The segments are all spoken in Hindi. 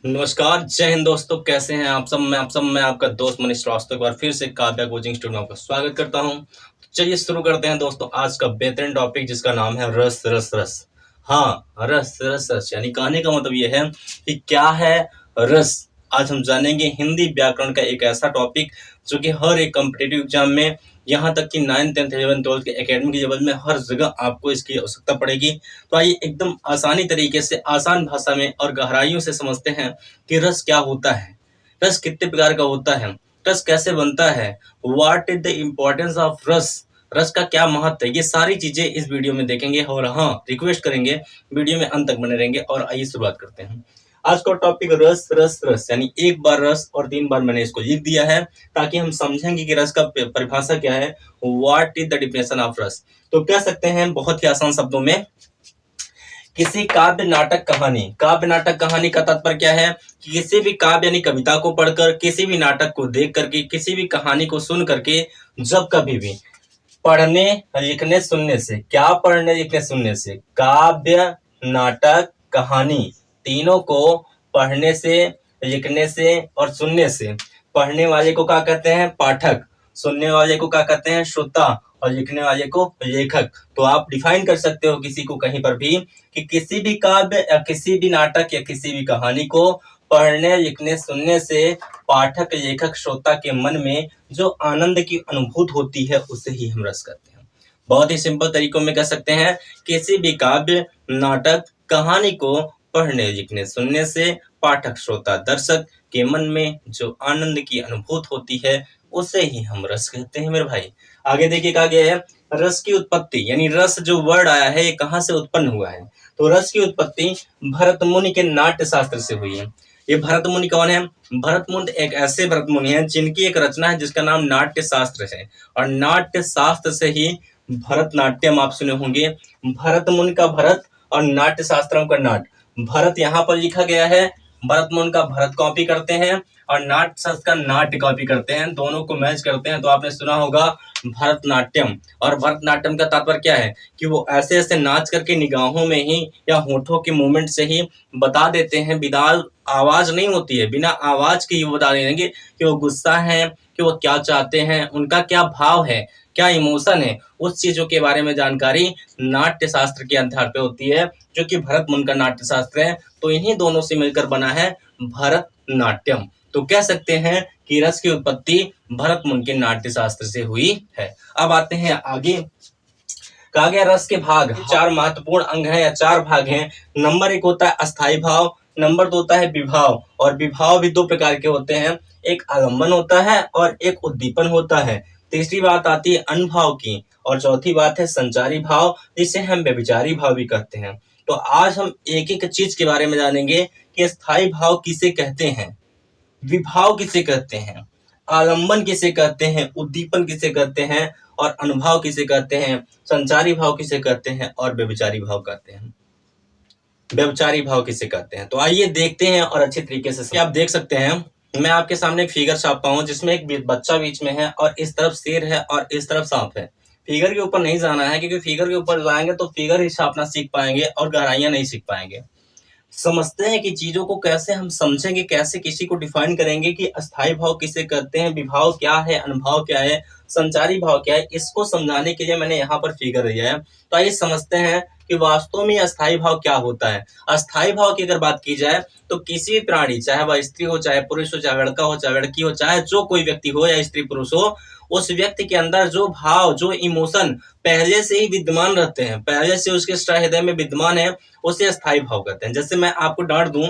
नमस्कार, जय हिंद दोस्तों। कैसे हैं आप सब? मैं आपका दोस्त मनीष श्रीवास्तव एक बार फिर से काव्या कोचिंग स्टूडियो में आपका स्वागत करता हूं। चलिए शुरू करते हैं दोस्तों आज का बेहतरीन टॉपिक जिसका नाम है रस रस रस। हाँ, रस रस रस यानी कहने का मतलब ये है कि क्या है रस। आज हम जानेंगे हिंदी व्याकरण का एक ऐसा टॉपिक जो कि हर एक कॉम्पिटिटिव एग्जाम में, यहाँ तक कि 9th 10th 11th 12th के एकेडमिक लेवल में हर जगह आपको इसकी आवश्यकता पड़ेगी। तो आइए एकदम आसानी तरीके से, आसान भाषा में और गहराइयों से समझते हैं कि रस क्या होता है, रस कितने प्रकार का होता है, रस कैसे बनता है, what is the importance of रस, रस का क्या महत्व है। ये सारी चीजें इस वीडियो में देखेंगे और हाँ, रिक्वेस्ट करेंगे वीडियो में अंत तक बने रहेंगे। और आइए शुरुआत करते हैं। आज का टॉपिक रस रस रस यानी एक बार रस और 3 बार मैंने इसको लिख दिया है ताकि हम समझेंगे कि रस का परिभाषा क्या है, what is the definition of रस। तो कह सकते हैं बहुत ही आसान शब्दों में, किसी काव्य नाटक कहानी, काव्य नाटक कहानी का तात्पर्य क्या है कि किसी भी काव्य यानी कविता को पढ़कर, किसी भी नाटक को देख करके, किसी भी कहानी को सुन करके, जब कभी भी पढ़ने लिखने सुनने से, क्या पढ़ने लिखने सुनने से, काव्य नाटक कहानी तीनों को पढ़ने से, लिखने से और सुनने से, पढ़ने वाले को क्या कहते हैं? पाठक। सुनने वाले को क्या कहते हैं? श्रोता। और लिखने वाले को लेखक। तो आप डिफाइन कर सकते हो किसी को कहीं पर भी कि किसी भी काव्य या किसी भी नाटक या किसी भी कहानी को पढ़ने लिखने सुनने से पाठक लेखक श्रोता के मन में जो आनंद की अनुभूति होती है उसे ही हम रस कहते हैं। बहुत ही सिंपल तरीकों में कह सकते हैं, किसी भी काव्य नाटक कहानी को पढ़ने लिखने सुनने से पाठक श्रोता दर्शक के मन में जो आनंद की अनुभूति होती है उसे ही हम रस कहते हैं मेरे भाई। आगे देखिए कहा गया है रस की उत्पत्ति, यानी रस जो वर्ड आया है ये कहाँ से उत्पन्न हुआ है। तो रस की उत्पत्ति भरत मुनि के नाट्य शास्त्र से हुई है। ये भरत मुनि कौन है? भरत मुनि एक ऐसे भरत मुनि हैं जिनकी एक रचना है जिसका नाम नाट्य शास्त्र है, और नाट्य शास्त्र से ही भरतनाट्यम आप सुने होंगे। भरत मुनि का भरत और नाट्य शास्त्रम का नाट। भरत यहाँ पर लिखा गया है, भरत मुनि का भरत कॉपी करते हैं और नाट्य शास्त्र का नाट्य कॉपी करते हैं, दोनों को मैच करते हैं तो आपने सुना होगा भरतनाट्यम। और भरतनाट्यम का तात्पर्य क्या है कि वो ऐसे ऐसे नाच करके निगाहों में ही या होठों के मूवमेंट से ही बता देते हैं, विदाउट आवाज नहीं होती है, बिना आवाज के ये बता देंगे कि वो गुस्सा है, कि वो क्या चाहते हैं, उनका क्या भाव है, क्या इमोशन है, उस चीजों के बारे में जानकारी नाट्य शास्त्र के आधार पे होती है, जो कि भरत मुनि का नाट्य शास्त्र है। तो इन्हीं दोनों से मिलकर बना है भरतनाट्यम। तो कह सकते हैं कि रस की उत्पत्ति भरत मुनि के नाट्य शास्त्र से हुई है। अब आते हैं आगे। कहा गया रस के भाग, 4 महत्वपूर्ण अंग हैं या 4 भाग हैं। नंबर 1 होता है अस्थाई भाव, नंबर 2 होता है विभाव, और विभाव भी 2 प्रकार के होते हैं, एक आलम्बन होता है और एक उद्दीपन होता है। तीसरी बात आती है अनुभाव की, और चौथी बात है संचारी भाव, जिसे हम व्यभिचारी भाव भी कहते हैं। तो आज हम एक एक चीज के बारे में जानेंगे कि स्थायी भाव किसे कहते हैं, विभाव किसे कहते हैं, आलंबन किसे कहते हैं, उद्दीपन किसे कहते हैं, और अनुभाव किसे कहते हैं, संचारी भाव किसे कहते हैं, और व्यभिचारी भाव कहते हैं, व्यभिचारी भाव किसे कहते हैं। तो आइए देखते हैं और अच्छे तरीके से आप देख सकते हैं। मैं आपके सामने एक फिगर छापा हूं जिसमें एक बच्चा बीच में है और इस तरफ शेर है और इस तरफ सांप है। फिगर के ऊपर नहीं जाना है क्योंकि फिगर के ऊपर जाएंगे तो फिगर ही छापना सीख पाएंगे और गहराइयां नहीं सीख पाएंगे। समझते हैं कि चीजों को कैसे हम समझेंगे, कैसे किसी को डिफाइन करेंगे कि अस्थाई भाव किसे कहते हैं, विभाव क्या है, अनुभाव क्या है, संचारी भाव क्या है। इसको समझाने के लिए मैंने यहाँ पर फिगर दिया है। तो आइए समझते हैं कि वास्तव में अस्थाई भाव क्या होता है। अस्थाई भाव की अगर बात की जाए तो किसी भी प्राणी, चाहे वह स्त्री हो, चाहे पुरुष हो, चाहे लड़का हो, चाहे लड़की हो, चाहे जो कोई व्यक्ति हो या स्त्री पुरुष हो, उस व्यक्ति के अंदर जो भाव, जो इमोशन पहले से ही विद्यमान रहते हैं, पहले से उसके हृदय में विद्यमान है, उसे अस्थाई भाव कहते हैं। जैसे मैं आपको डांट दूं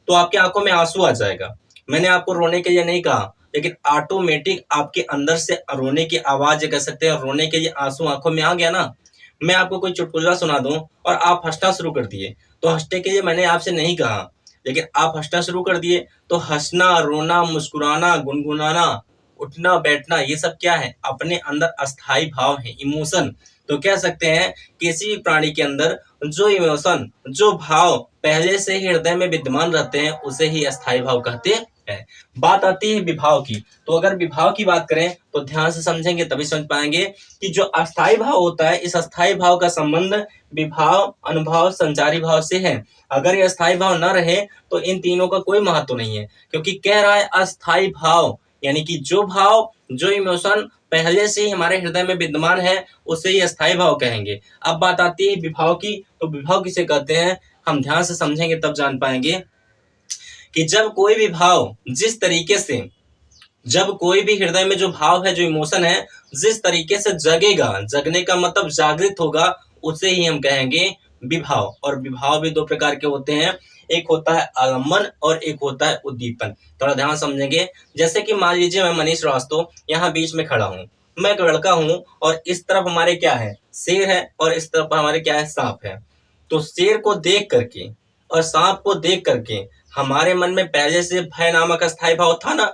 तो आपकी आंखों में आंसू आ जाएगा। मैंने आपको रोने के लिए नहीं कहा, लेकिन ऑटोमेटिक आपके अंदर से रोने की आवाज कह सकते हैं, रोने के लिए आंसू आंखों में आ गया ना। मैं आपको कोई चुटकुला सुना दूं और आप हंसना शुरू कर दिए, तो हंसने के लिए मैंने आपसे नहीं कहा, लेकिन आप हंसना शुरू कर दिए। तो हंसना, रोना, मुस्कुराना, गुनगुनाना, उठना बैठना, ये सब क्या है? अपने अंदर अस्थाई भाव है, इमोशन। तो कह सकते हैं किसी भी प्राणी के अंदर जो इमोशन, जो भाव पहले से ही हृदय में विद्यमान रहते हैं उसे ही अस्थाई भाव कहते है। बात आती है विभाव की, तो अगर विभाव की बात करें तो ध्यान से समझेंगे तभी समझ पाएंगे कि जो अस्थाई भाव होता है, इस अस्थाई भाव का संबंध विभाव, अनुभाव, संचारी भाव से है। अगर ये अस्थाई भाव न रहे तो इन तीनों का कोई महत्व नहीं है, क्योंकि कह रहा है अस्थाई भाव, यानी कि जो भाव, जो इमोशन पहले से ही हमारे हृदय में विद्यमान है उसे ही अस्थाई भाव कहेंगे। अब बात आती है विभाव की, तो विभाव किसे कहते हैं, हम ध्यान से समझेंगे तब जान पाएंगे कि जब कोई भी भाव जिस तरीके से, जब कोई भी हृदय में जो भाव है, जो इमोशन है, जिस तरीके से जगेगा, जगने का मतलब जागृत होगा, उसे ही हम कहेंगे विभाव। और विभाव भी दो प्रकार के होते हैं, एक होता है आलम्बन और एक होता है उद्दीपन। थोड़ा ध्यान समझेंगे। जैसे कि मान लीजिए मैं मनीष श्रीवास्तव यहाँ बीच में खड़ा हूँ, मैं एक लड़का हूँ और इस तरफ हमारे क्या है, शेर है, और इस तरफ हमारे क्या है, सांप है। तो शेर को देख करके और सांप को देख करके हमारे मन में पहले से भय नामक अस्थाई भाव था ना,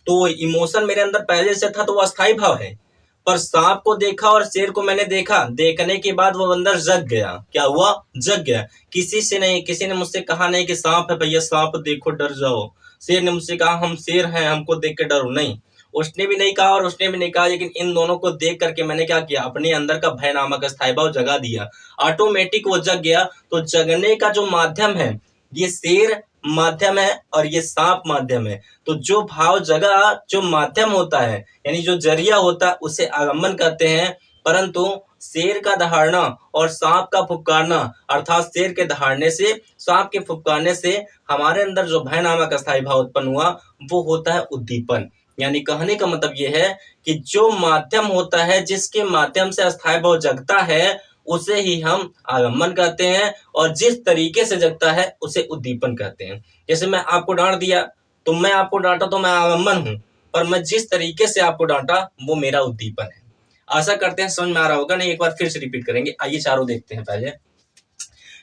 तो वो इमोशन मेरे अंदर पहले से था, तो वो अस्थाई भाव है। पर सांप को देखा और शेर को मैंने देखा, देखने के बाद वो अंदर जग गया। क्या हुआ, जग गया। किसी से नहीं, किसी ने मुझसे कहा नहीं कि सांप है भैया सांप देखो डर जाओ, शेर ने मुझसे कहा हम शेर हैं हमको देख के डरो, नहीं, उसने भी नहीं कहा और उसने भी नहीं कहा, लेकिन इन दोनों को देख करके मैंने क्या किया, अपने अंदर का भय नामक अस्थाई भाव जगा दिया, ऑटोमेटिक वो जग गया। तो जगने का जो माध्यम है, ये शेर माध्यम है और ये सांप माध्यम है। तो जो भाव जगह, जो माध्यम होता है, यानी जो जरिया होता है, उसे आलम्बन कहते हैं। परंतु शेर का दहाड़ना और सांप का फुफकारना, अर्थात शेर के दहाड़ने से, सांप के फुफकारने से हमारे अंदर जो भय नामक अस्थाई भाव उत्पन्न हुआ, वो होता है उद्दीपन। यानी कहने का मतलब ये है कि जो माध्यम होता है, जिसके माध्यम से अस्थाई भाव जगता है, उसे ही हम आलम्बन कहते हैं, और जिस तरीके से जगता है उसे उद्दीपन कहते हैं। जैसे मैं आपको डांट दिया, तो मैं आपको डांटा तो मैं आलम्बन हूं, पर मैं जिस तरीके से आपको डांटा वो मेरा उद्दीपन है। आशा करते हैं समझ में आ रहा होगा, नहीं एक बार फिर से रिपीट करेंगे। आइए चारों देखते हैं पहले।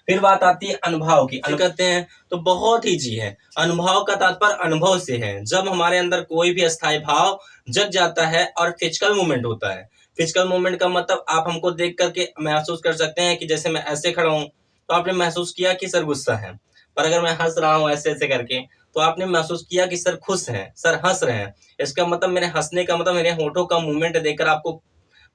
फिर बात आती है अनुभाव की। कहते हैं तो बहुत ही जी है, अनुभाव का तात्पर्य अनुभव से है। जब हमारे अंदर कोई भी अस्थाई भाव जग जाता है और फिजिकल मूवमेंट होता है। फिजिकल मूवमेंट का मतलब आप हमको देख करके महसूस कर सकते हैं कि जैसे मैं ऐसे खड़ा हूं तो आपने महसूस किया कि सर गुस्सा है, पर अगर मैं हंस रहा हूं ऐसे ऐसे करके तो आपने महसूस किया कि सर खुश हैं, सर हंस रहे हैं। इसका मतलब मेरे हंसने का मतलब मेरे होठों का मूवमेंट देखकर आपको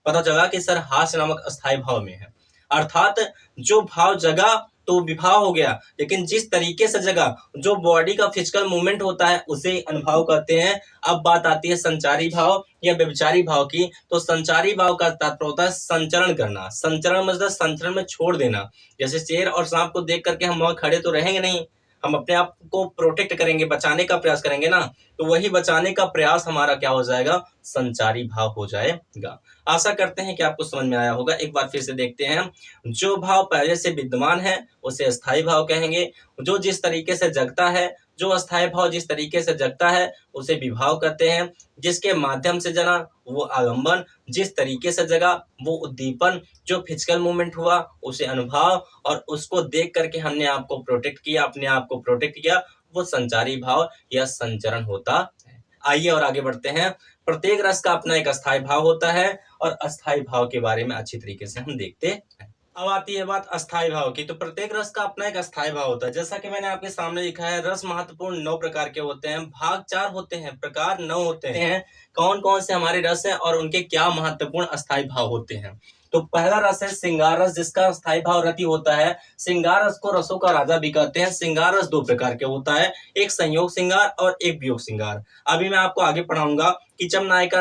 पता चला कि सर हास्य नामक अस्थाई भाव में है। अर्थात जो भाव जगा तो विभाव हो गया, लेकिन जिस तरीके से जगा, जो बॉडी का फिजिकल मूवमेंट होता है, उसे अनुभाव कहते हैं। अब बात आती है संचारी भाव या व्यभिचारी भाव की। तो संचारी भाव का तात्पर्य होता है संचरण करना। संचरण मतलब संचरण में छोड़ देना। जैसे शेर और सांप को देख करके हम वहां खड़े तो रहेंगे नहीं, हम अपने आप को प्रोटेक्ट करेंगे, बचाने का प्रयास करेंगे ना, तो वही बचाने का प्रयास हमारा क्या हो जाएगा, संचारी भाव हो जाएगा। आशा करते हैं कि आपको समझ में आया होगा। एक बार फिर से देखते हैं। जो भाव पहले से विद्यमान है उसे अस्थाई भाव कहेंगे। जो जिस तरीके से जगता है, जो अस्थाई भाव जिस तरीके से जगता है उसे विभाव कहते हैं। जिसके माध्यम से जना वो आलम्बन, जिस तरीके से जगा वो उद्दीपन, जो फिजिकल मूवमेंट हुआ उसे अनुभाव, और उसको देख करके हमने आपको प्रोटेक्ट किया, अपने आप को प्रोटेक्ट किया, वो संचारी भाव या संचरण होता है। आइए और आगे बढ़ते हैं। प्रत्येक रस का अपना एक अस्थाई भाव होता है और अस्थाई भाव के बारे में अच्छी तरीके से हम देखते हैं। अब आती है बात अस्थाई भाव की। तो प्रत्येक रस का अपना एक अस्थाई भाव होता है। जैसा कि मैंने आपके सामने लिखा है, रस महत्वपूर्ण 9 प्रकार के होते हैं, भाग 4 होते हैं, प्रकार 9 होते हैं। कौन कौन से हमारे रस हैं और उनके क्या महत्वपूर्ण अस्थाई भाव होते हैं। तो पहला रस है श्रृंगार रस, जिसका अस्थाई भाव रति होता है। श्रृंगार रस को रसों का राजा भी कहते हैं। श्रृंगार रस 2 प्रकार के होता है, एक संयोग श्रृंगार और एक वियोग श्रृंगार। अभी मैं आपको आगे पढ़ाऊंगा कि जब नायक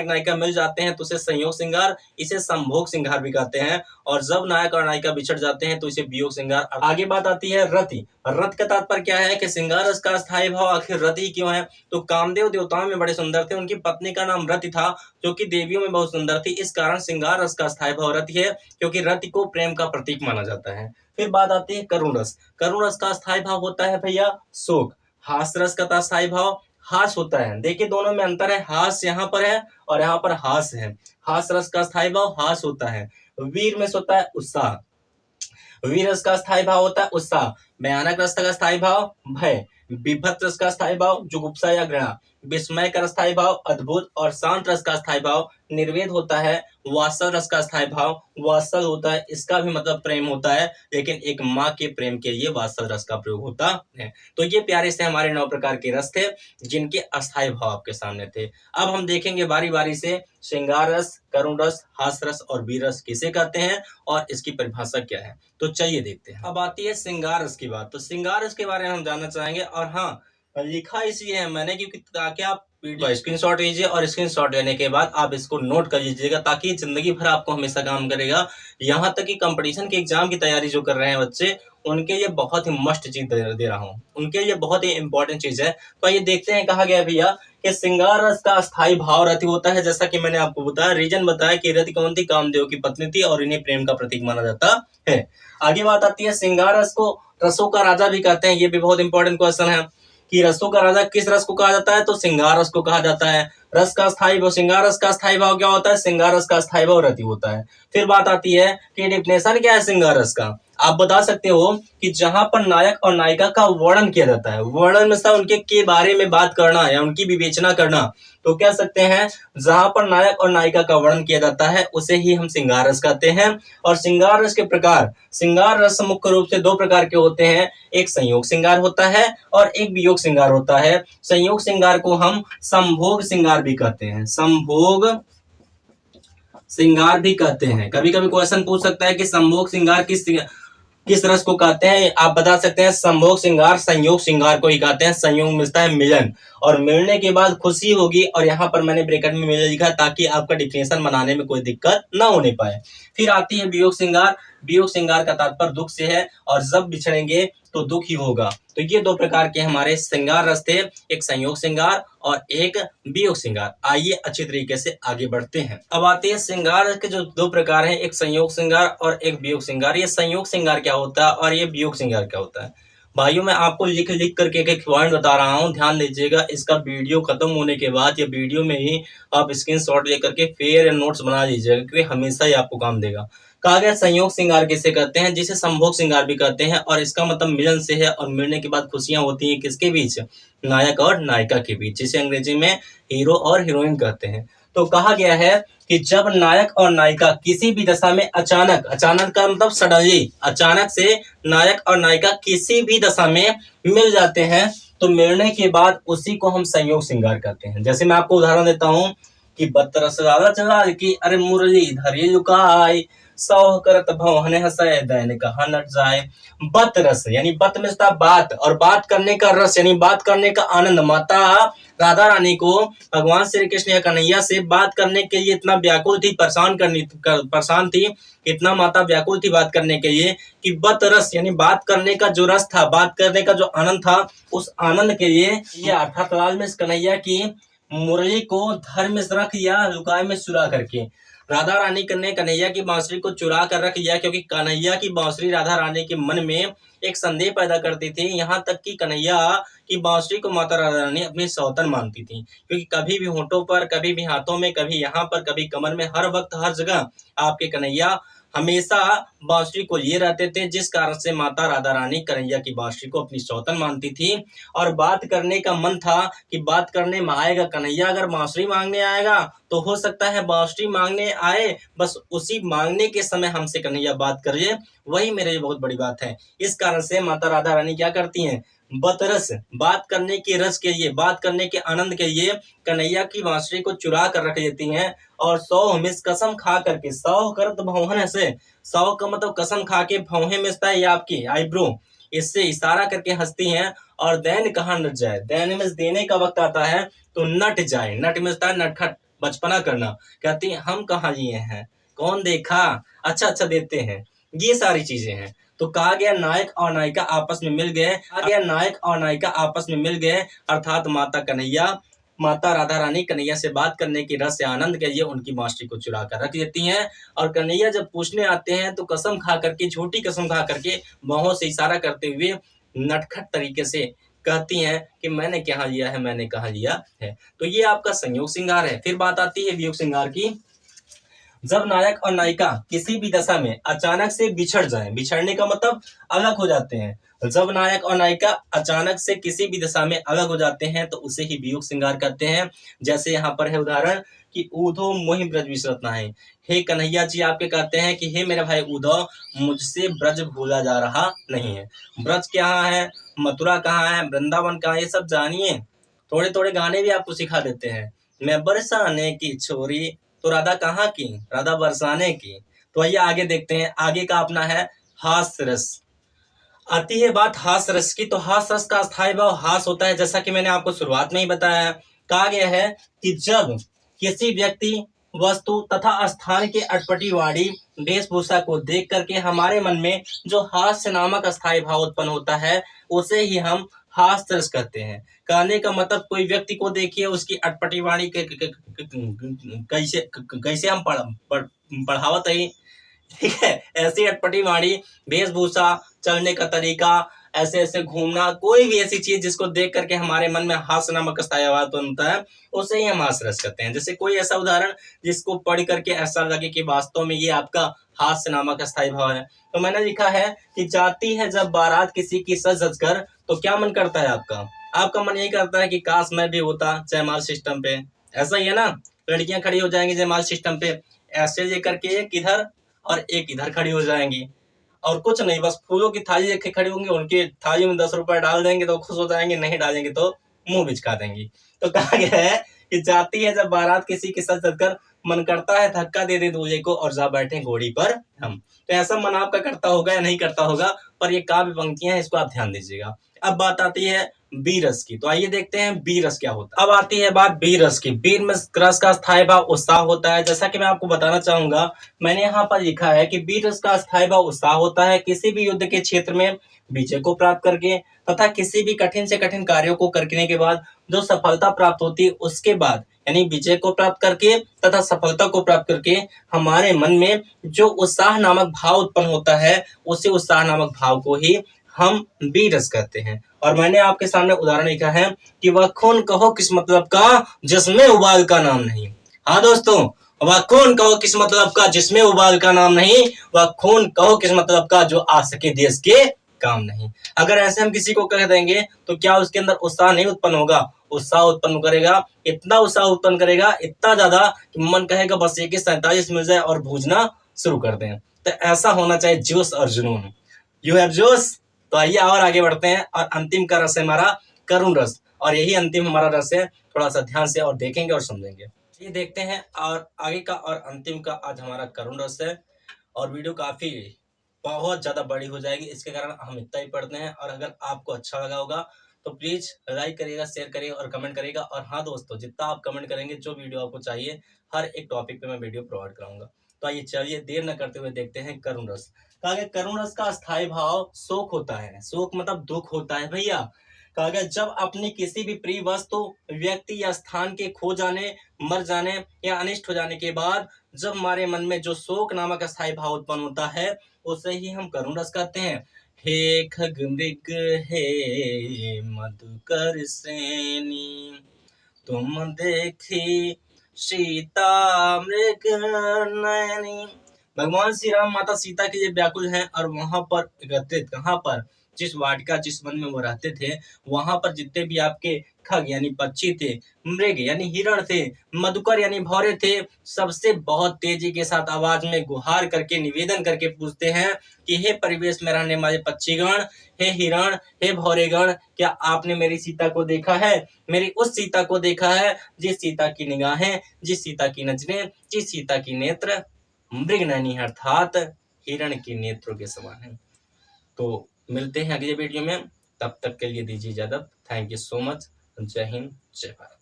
नायिका मिल जाते हैं तो इसे संयोग श्रृंगार, इसे संभोग श्रृंगार भी कहते हैं, और जब नायक और नायिका बिछड़ जाते हैं तो इसे वियोग श्रृंगार। आगे बात आती है रति। रत का तात्पर्य क्या है कि श्रृंगार रस का अस्थाई भाव आखिर रति क्यों है। तो कामदेव देवताओं में बड़े सुंदर थे, उनकी पत्नी का नाम रति था, जो कि देवियों में बहुत सुंदर थी। इस कारण श्रृंगार रस का अस्थाई भाव रति है, क्योंकि रति को प्रेम का प्रतीक माना जाता है। फिर बात आती है करुण रस। करुण रस का अस्थाई भाव होता है भैया शोक। हास्य रस का अस्थाई भाव हास होता है। देखिए दोनों में अंतर है, हास यहाँ पर है और यहाँ पर हास है। हास रस का अस्थाई भाव हास होता है। वीर में होता है उत्साह। वीर रस का स्थायी भाव होता है उत्साह। भयानक रस का स्थायी भाव भय। बीभत्स रस का स्थायी भाव जुगुप्सा या घृणा, विस्मय का स्थायी भाव अद्भुत और शांत रस का स्थायी भाव निर्वेद होता है। वात्सल रस का स्थायी भाव वात्सल होता है, इसका भी मतलब प्रेम होता है, लेकिन एक माँ के प्रेम के लिए वात्सल रस का प्रयोग होता है। तो ये प्यारे से हमारे 9 प्रकार के रस थे जिनके अस्थायी भाव आपके सामने थे। अब हम देखेंगे बारी बारी से श्रृंगार रस, करुण रस, हास रस और वीर रस किसे कहते हैं और इसकी परिभाषा क्या है। तो चलिए देखते हैं। अब आती है श्रृंगार रस की बात। तो श्रृंगार रस के बारे में हम जानना चाहेंगे, और हाँ, लिखा इसलिए है मैंने क्योंकि ताकि आप स्क्रीनशॉट लीजिए और स्क्रीनशॉट लेने के बाद आप इसको नोट कर लीजिएगा, ताकि जिंदगी भर आपको हमेशा काम करेगा। यहाँ तक कि कंपटीशन के एग्जाम की तैयारी जो कर रहे हैं बच्चे, उनके लिए बहुत ही मस्ट चीज दे रहा हूँ, उनके लिए बहुत ही इंपॉर्टेंट चीज है। तो ये देखते हैं, कहा गया भैया कि श्रृंगार रस का अस्थायी भाव रति होता है। जैसा कि मैंने आपको बताया, रीजन बताया कि रति कौन थी, कामदेव की पत्नी थी और इन्हें प्रेम का प्रतीक माना जाता है। आगे बात आती है, श्रृंगार रस को रसों का राजा भी कहते हैं। ये भी बहुत इंपॉर्टेंट क्वेश्चन है कि रसों का राजा किस रस को कहा जाता है, तो श्रृंगार रस को कहा जाता है। रस का स्थायी भाव, श्रृंगार रस का स्थायी भाव क्या होता है, श्रृंगार रस का स्थायी भाव रति होता है। फिर बात आती है कि डेफिनेशन क्या है श्रृंगार रस का। आप बता सकते हो कि जहां पर नायक और नायिका का वर्णन किया जाता है, वर्णन में उनके के बारे में बात करना या उनकी विवेचना करना, तो कह सकते हैं जहां पर नायक और नायिका का वर्णन किया जाता है उसे ही हम श्रृंगार रस कहते हैं। और श्रृंगार रस के प्रकार, श्रृंगार रस मुख्य रूप से 2 प्रकार के होते हैं, एक संयोग श्रृंगार होता है और एक वियोग श्रृंगार होता है। संयोग श्रृंगार को हम संभोग श्रृंगार भी कहते हैं, संभोग श्रृंगार भी कहते हैं। कभी कभी क्वेश्चन पूछ सकता है कि संभोग श्रृंगार किस रस को कहते हैं। आप बता सकते हैं संभोग श्रृंगार संयोग श्रृंगार को ही कहते हैं। संयोग मिलता है मिलन, और मिलने के बाद खुशी होगी, और यहाँ पर मैंने ब्रैकेट में मिलन लिखा ताकि आपका डिफिनेशन बनाने में कोई दिक्कत ना होने पाए। फिर आती है वियोग श्रृंगार। वियोग श्रृंगार का तात्पर्य दुख से है, और जब बिछड़ेंगे तो दुख ही होगा। तो ये 2 प्रकार के हमारे श्रृंगार रस थे, एक संयोग श्रृंगार और एक वियोग श्रृंगार। आइए अच्छी तरीके से आगे बढ़ते हैं। अब आते हैं श्रृंगार के जो 2 प्रकार हैं, एक संयोग श्रृंगार और एक वियोग श्रृंगार। ये संयोग श्रृंगार क्या होता है और ये वियोग श्रृंगार क्या होता है। भाइयों, मैं आपको लिख करके एक पॉइंट बता रहा हूँ, ध्यान दीजिएगा। इसका वीडियो खत्म होने के बाद या वीडियो में ही आप स्क्रीनशॉट लेकर के फिर नोट्स बना लीजिएगा, क्योंकि हमेशा ही आपको काम देगा। कहा गया संयोग श्रृंगार किसे कहते हैं, जिसे संभोग श्रृंगार भी कहते हैं, और इसका मतलब मिलन से है, और मिलने के बाद खुशियां होती हैं किसके बीच, नायक और नायिका के बीच, जिसे अंग्रेजी में हीरो और हीरोइन कहते हैं। तो कहा गया है कि जब नायक और नायिका किसी भी दशा में अचानक का मतलब सडनली, अचानक से नायक और नायिका किसी भी दशा में मिल जाते हैं, तो मिलने के बाद उसी को हम संयोग श्रृंगार कहते हैं। जैसे मैं आपको उदाहरण देता हूँ कि बतरस चला की अरे मुरली धरी लुकाई, सौ करत भवन हंसय दैन कहा नट जाए। बत रस यानी बत में बात, और बात करने का रस यानी बात करने का आनंद। माता राधा रानी को भगवान श्री कृष्ण या कन्हैया से बात करने के लिए इतना व्याकुल थी, परेशान थी, इतना माता व्याकुल थी बात करने के लिए कि बत रस यानी बात करने का जो रस था, बात करने का जो आनंद था, उस आनंद के लिए ये अर्थात लाल में कन्हैया की मुरली को धर में रख या लुकाए में चुरा करके, राधा रानी ने कन्हैया की बांसुरी को चुरा कर रख लिया, क्योंकि कन्हैया की बांसुरी राधा रानी के मन में एक संदेह पैदा करती थी। यहाँ तक कि कन्हैया की बांसुरी को माता राधा रानी अपनी सौतन मानती थी, क्योंकि कभी भी होठों पर, कभी भी हाथों में, कभी यहाँ पर, कभी कमर में, हर वक्त हर जगह आपके कन्हैया हमेशा बांसुरी को लिए रहते थे, जिस कारण से माता राधा रानी कन्हैया की बांसुरी को अपनी सौतन मानती थी। और बात करने का मन था कि बात करने में आएगा कन्हैया, अगर बांसुरी मांगने आएगा तो हो सकता है बांसुरी मांगने आए, बस उसी मांगने के समय हमसे कन्हैया बात करिए, वही मेरे लिए बहुत बड़ी बात है। इस कारण से माता राधा रानी क्या करती हैं, बतरस बात करने के रस के लिए, बात करने के आनंद के लिए कन्हैया की बांसुरी को चुरा कर रख लेती हैं, और 100 मिस कसम खा करके, 100 करत भौहन से, 100 का मतलब कसम खा के, भौहें मिसता है ये आपकी आईब्रो, इससे इशारा करके हंसती हैं। और दैन कहाँ नट जाए, दैन में देने का वक्त आता है तो नट जाए, नट मिलता है नटखट, बचपना करना, कहती हैं हम कहाँ लिए हैं, कौन देखा, अच्छा देते हैं, ये सारी चीजें हैं। तो कहा गया नायक और नायिका आपस में मिल गए, अर्थात माता राधा रानी कन्हैया से बात करने की रस से आनंद के लिए उनकी बांसुरी को चुरा कर रख लेती हैं, और कन्हैया जब पूछने आते हैं तो कसम खा करके, झूठी कसम खा करके, बाहों से इशारा करते हुए नटखट तरीके से कहती हैं कि मैंने कहाँ लिया है। तो ये आपका संयोग श्रृंगार है। फिर बात आती है वियोग श्रृंगार की। जब नायक और नायिका किसी भी दशा में अचानक से बिछड़ जाएं, बिछड़ने का मतलब अलग हो जाते हैं, जब नायक और नायिका अचानक से किसी भी दिशा में अलग हो जाते हैं तो उसे ही वियोग श्रृंगार करते हैं। जैसे यहाँ पर है उदाहरण कि ऊधो मोहि ब्रज बिसरत नाहि। हे कन्हैया जी आपके कहते हैं कि हे मेरे भाई उद्धव, मुझसे ब्रज भूला जा रहा नहीं है। ब्रज कहाँ है, मथुरा कहाँ है, वृंदावन कहाँ है, ये सब जानिए। थोड़े थोड़े गाने भी आपको सिखा देते हैं। मैं बरसाने की छोरी, तो राधा कहाँ की, राधा बरसाने की। तो आइए आगे देखते हैं। आगे का अपना है हास्य रस। आती है बात हास रस की, तो हास रस का स्थायी भाव हास होता है। जैसा कि मैंने आपको शुरुआत में ही बताया, कहा गया है कि जब किसी व्यक्ति, वस्तु तथा स्थान के अटपटीवाड़ी वेशभूषा को देख करके हमारे मन में जो हास्य नामक स्थायी भाव उत्पन्न होता है, उसे ही हम हास रस कहते हैं। कहने का मतलब कोई व्यक्ति को देखिए, उसकी अटपटीवाड़ी कैसे कैसे हम पढ़ावत है, ठीक है, ऐसी अटपटी वाणी, वेशभूषा, चलने का तरीका, ऐसे ऐसे घूमना, कोई भी ऐसी चीज जिसको देख करके हमारे मन में हास्य नामक स्थायी भाव बनता है, उसे ही हम हास्य रस कहते हैं। जैसे कोई ऐसा उदाहरण जिसको पढ़ करके ऐसा लगे कि वास्तव में ये आपका हास्य नामक स्थायी भाव है। तो मैंने लिखा है कि जाती है जब बारात किसी की सज सज कर, तो क्या मन करता है आपका, आपका मन यही करता है कि काश मैं भी होता जयमाल सिस्टम पे। ऐसा ही है ना, लड़कियां खड़ी हो जाएंगी जयमाल सिस्टम पे, ऐसे लेकर के एक इधर और एक इधर खड़ी हो जाएंगी, और कुछ नहीं, बस फूलों की थाली लेके खड़ी होंगी, उनकी थाली में 10 रुपए डाल देंगे तो खुश हो जाएंगे, नहीं डालेंगे तो मुंह बिचका देंगी। तो कहा गया है कि जाती है जब बारात किसी के साथ चलकर, मन करता है धक्का दे दे दूल्हे को और जा बैठे घोड़ी पर हम। तो ऐसा मन आपका करता होगा या नहीं करता होगा, पर ये काव्य पंक्तियां हैं, इसको आप ध्यान दीजिएगा। अब बात आती है बी रस की, तो आइए देखते हैं बी रस क्या होता है। अब आती है बात बी रस की। बी रस का स्थायी भाव उत्साह होता है। जैसा कि मैं आपको बताना चाहूंगा, मैंने यहाँ पर लिखा है कि बी रस का स्थायी भाव उत्साह होता है किसी भी युद्ध के क्षेत्र में विजय को प्राप्त करके, तथा किसी भी कठिन से कठिन कार्यों को करने के बाद जो सफलता प्राप्त होती है, उसके बाद यानी विजय को प्राप्त करके तथा सफलता को प्राप्त करके हमारे मन में जो उत्साह नामक भाव उत्पन्न होता है, उसी उत्साह नामक भाव को ही हम बी रस कहते हैं। और मैंने आपके सामने उदाहरण लिखा है कि वह खून कहो किस मतलब का जिसमें उबाल का नाम नहीं। हाँ दोस्तों, वह खून कहो किस मतलब का जिसमें उबाल का नाम नहीं, वह खून कहो किस मतलब का जो आ सके देश के काम नहीं। अगर ऐसे हम किसी को कह देंगे तो क्या उसके अंदर उत्साह नहीं उत्पन्न होगा, उत्साह उत्पन्न करेगा। इतना उत्साह उत्पन्न करेगा, इतना ज्यादा कि मन कहेगा बस एक 47 मिल जाए और भूजना शुरू कर दें। तो ऐसा होना चाहिए जोश और जुनून। यू हैव जोश। तो आइए और आगे बढ़ते हैं, और अंतिम का रस है हमारा करुण रस, और यही अंतिम हमारा रस है। थोड़ा सा ध्यान से और देखेंगे और समझेंगे। ये देखते हैं, और आगे का और अंतिम का आज हमारा करुण रस है। और वीडियो काफी बहुत ज्यादा बड़ी हो जाएगी, इसके कारण हम इतना ही पढ़ते हैं। और अगर आपको अच्छा लगा होगा तो प्लीज लाइक करिएगा, शेयर करिएगा और कमेंट करिएगा। और हाँ दोस्तों, जितना आप कमेंट करेंगे, जो वीडियो आपको चाहिए, हर एक टॉपिक पे मैं वीडियो प्रोवाइड कराऊंगा। तो आइए चलिए देर न करते हुए देखते हैं करुण रस। कहा गया करुण रस का स्थायी भाव शोक होता है। शोक मतलब दुख होता है भैया। कहा गया जब अपनी किसी भी प्रिय वस्तु, व्यक्ति या स्थान के खो जाने, मर जाने या अनिष्ट हो जाने के बाद जब हमारे मन में जो शोक नामक स्थायी भाव उत्पन्न होता है, उसे ही हम करुण रस कहते हैं। हे खगमृग हे मधुकर सेनी, तुम देखी सीता मृग नयनी। भगवान श्री राम माता सीता के लिए व्याकुल हैं, और वहां पर एकत्रित, कहाँ पर, जिस वाटिका जिस वन में वो रहते थे, वहां पर जितने भी आपके खग यानी पक्षी थे, मृग यानी हिरण थे, मधुकर यानी भौरे थे, सबसे बहुत तेजी के साथ आवाज में गुहार करके निवेदन करके पूछते हैं कि हे परिवेश में रहने वाले पक्षीगण, हे हिरण, हे भौरेगण, क्या आपने मेरी सीता को देखा है? मेरी उस सीता को देखा है जिस सीता की निगाहें, जिस सीता की नजरें, जिस सीता की नेत्र मृग नयनी अर्थात हिरण के नेत्रों के समान है। तो मिलते हैं अगले वीडियो में, तब तक के लिए दीजिए इजाजत। Thank you so much. जय हिंद, जय भारत।